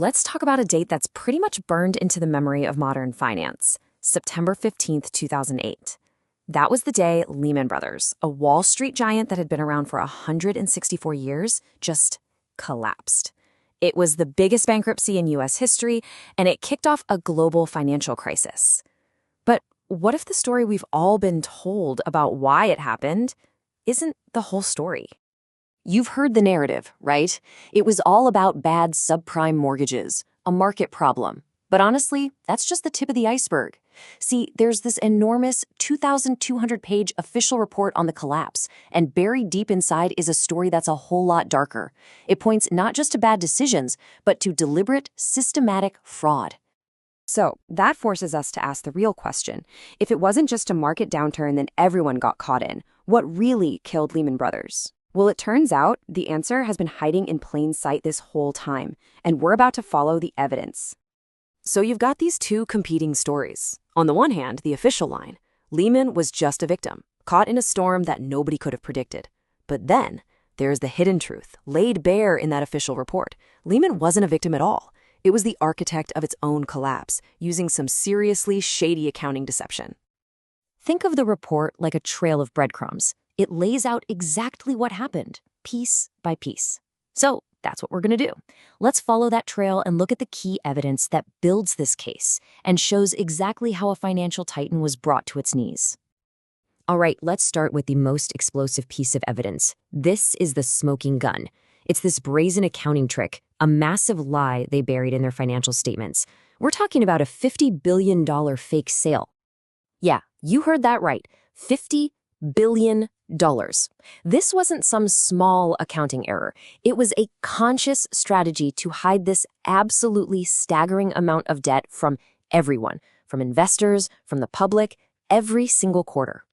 Let's talk about a date that's pretty much burned into the memory of modern finance, September 15th, 2008. That was the day Lehman Brothers, a Wall Street giant that had been around for 164 years, just collapsed. It was the biggest bankruptcy in U.S. history, and it kicked off a global financial crisis. But what if the story we've all been told about why it happened isn't the whole story? You've heard the narrative, right? It was all about bad subprime mortgages, a market problem. But honestly, that's just the tip of the iceberg. See, there's this enormous 2,200-page official report on the collapse, and buried deep inside is a story that's a whole lot darker. It points not just to bad decisions, but to deliberate, systematic fraud. So that forces us to ask the real question. If it wasn't just a market downturn that everyone got caught in, what really killed Lehman Brothers? Well, it turns out the answer has been hiding in plain sight this whole time, and we're about to follow the evidence. So you've got these two competing stories. On the one hand, the official line, Lehman was just a victim, caught in a storm that nobody could have predicted. But then there's the hidden truth, laid bare in that official report. Lehman wasn't a victim at all. It was the architect of its own collapse, using some seriously shady accounting deception. Think of the report like a trail of breadcrumbs. It lays out exactly what happened, piece by piece. So that's what we're going to do. Let's follow that trail and look at the key evidence that builds this case and shows exactly how a financial titan was brought to its knees. All right, let's start with the most explosive piece of evidence. This is the smoking gun. It's this brazen accounting trick, a massive lie they buried in their financial statements. We're talking about a $50 billion fake sale. Yeah, you heard that right. $50 billion. This wasn't some small accounting error. It was a conscious strategy to hide this absolutely staggering amount of debt from everyone, from investors, from the public, every single quarter.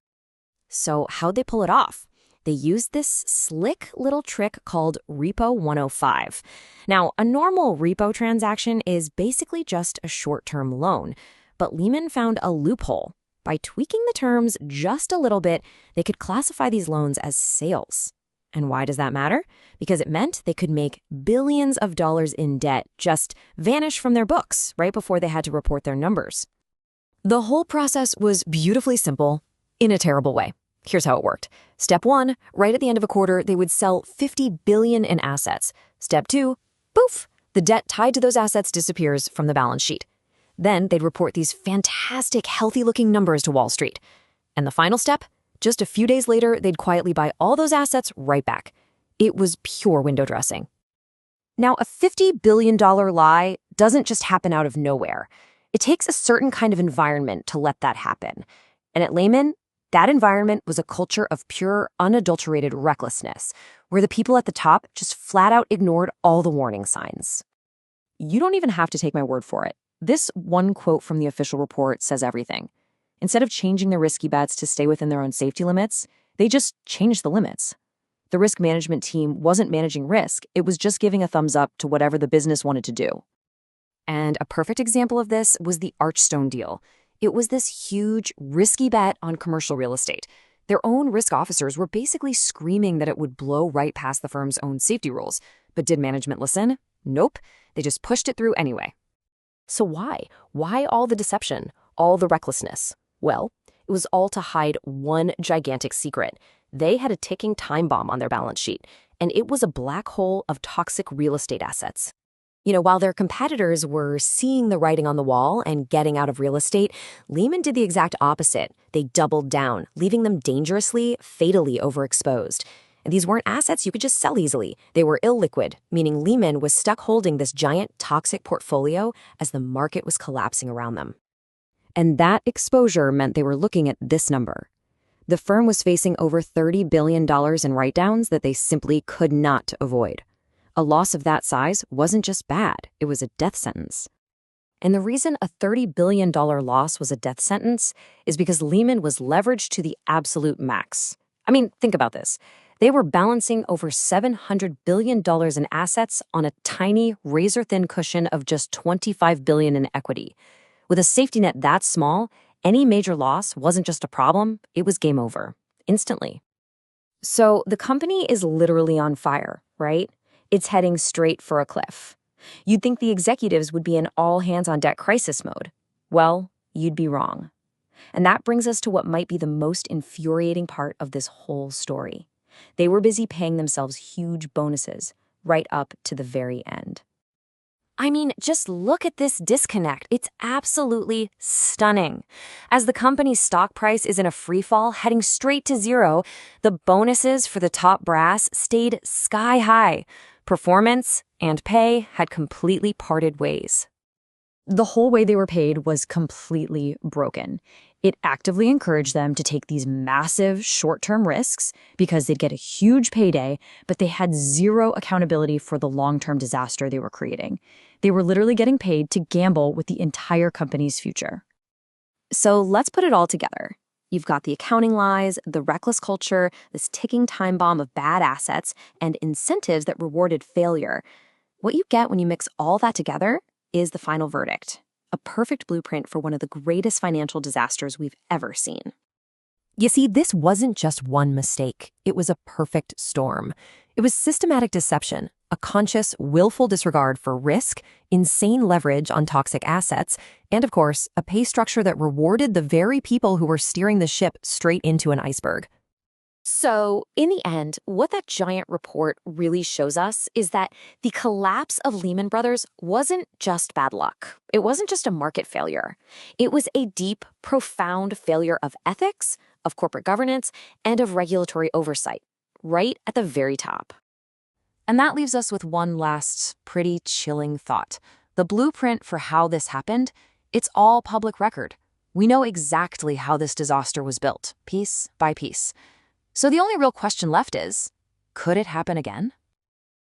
So how'd they pull it off? They used this slick little trick called Repo 105. Now, a normal repo transaction is basically just a short-term loan, but Lehman found a loophole. By tweaking the terms just a little bit, they could classify these loans as sales. And why does that matter? Because it meant they could make billions of dollars in debt just vanish from their books right before they had to report their numbers. The whole process was beautifully simple in a terrible way. Here's how it worked. Step 1, right at the end of a quarter, they would sell $50 billion in assets. Step 2, poof, the debt tied to those assets disappears from the balance sheet. Then they'd report these fantastic, healthy-looking numbers to Wall Street. And the final step? Just a few days later, they'd quietly buy all those assets right back. It was pure window dressing. Now, a $50 billion lie doesn't just happen out of nowhere. It takes a certain kind of environment to let that happen. And at Lehman, that environment was a culture of pure, unadulterated recklessness, where the people at the top just flat out ignored all the warning signs. You don't even have to take my word for it. This one quote from the official report says everything. Instead of changing their risky bets to stay within their own safety limits, they just changed the limits. The risk management team wasn't managing risk, it was just giving a thumbs up to whatever the business wanted to do. And a perfect example of this was the Archstone deal. It was this huge, risky bet on commercial real estate. Their own risk officers were basically screaming that it would blow right past the firm's own safety rules. But did management listen? Nope. They just pushed it through anyway. So why? Why all the deception, all the recklessness? Well, it was all to hide one gigantic secret. They had a ticking time bomb on their balance sheet, and it was a black hole of toxic real estate assets. While their competitors were seeing the writing on the wall and getting out of real estate, Lehman did the exact opposite. They doubled down, leaving them dangerously, fatally overexposed. And these weren't assets you could just sell easily. They were illiquid, meaning Lehman was stuck holding this giant toxic portfolio as the market was collapsing around them. And that exposure meant they were looking at this number. The firm was facing over $30 billion in write-downs that they simply could not avoid. A loss of that size wasn't just bad, it was a death sentence. And the reason a $30 billion loss was a death sentence is because Lehman was leveraged to the absolute max. I mean, think about this. They were balancing over $700 billion in assets on a tiny, razor-thin cushion of just $25 billion in equity. With a safety net that small, any major loss wasn't just a problem, it was game over, instantly. So the company is literally on fire, right? It's heading straight for a cliff. You'd think the executives would be in all-hands-on-deck crisis mode. Well, you'd be wrong. And that brings us to what might be the most infuriating part of this whole story. They were busy paying themselves huge bonuses, right up to the very end. I mean, just look at this disconnect. It's absolutely stunning. As the company's stock price is in a freefall, heading straight to zero, the bonuses for the top brass stayed sky high. Performance and pay had completely parted ways. The whole way they were paid was completely broken. It actively encouraged them to take these massive short-term risks because they'd get a huge payday, but they had zero accountability for the long-term disaster they were creating. They were literally getting paid to gamble with the entire company's future. So let's put it all together. You've got the accounting lies, the reckless culture, this ticking time bomb of bad assets, and incentives that rewarded failure. What you get when you mix all that together is the final verdict, a perfect blueprint for one of the greatest financial disasters we've ever seen. You see, this wasn't just one mistake. It was a perfect storm. It was systematic deception, a conscious, willful disregard for risk, insane leverage on toxic assets, and of course, a pay structure that rewarded the very people who were steering the ship straight into an iceberg. So, in the end, what that giant report really shows us is that the collapse of Lehman Brothers wasn't just bad luck. It wasn't just a market failure. It was a deep, profound failure of ethics, of corporate governance, and of regulatory oversight, right at the very top. And that leaves us with one last, pretty chilling thought. The blueprint for how this happened, it's all public record. We know exactly how this disaster was built, piece by piece. So the only real question left is, could it happen again?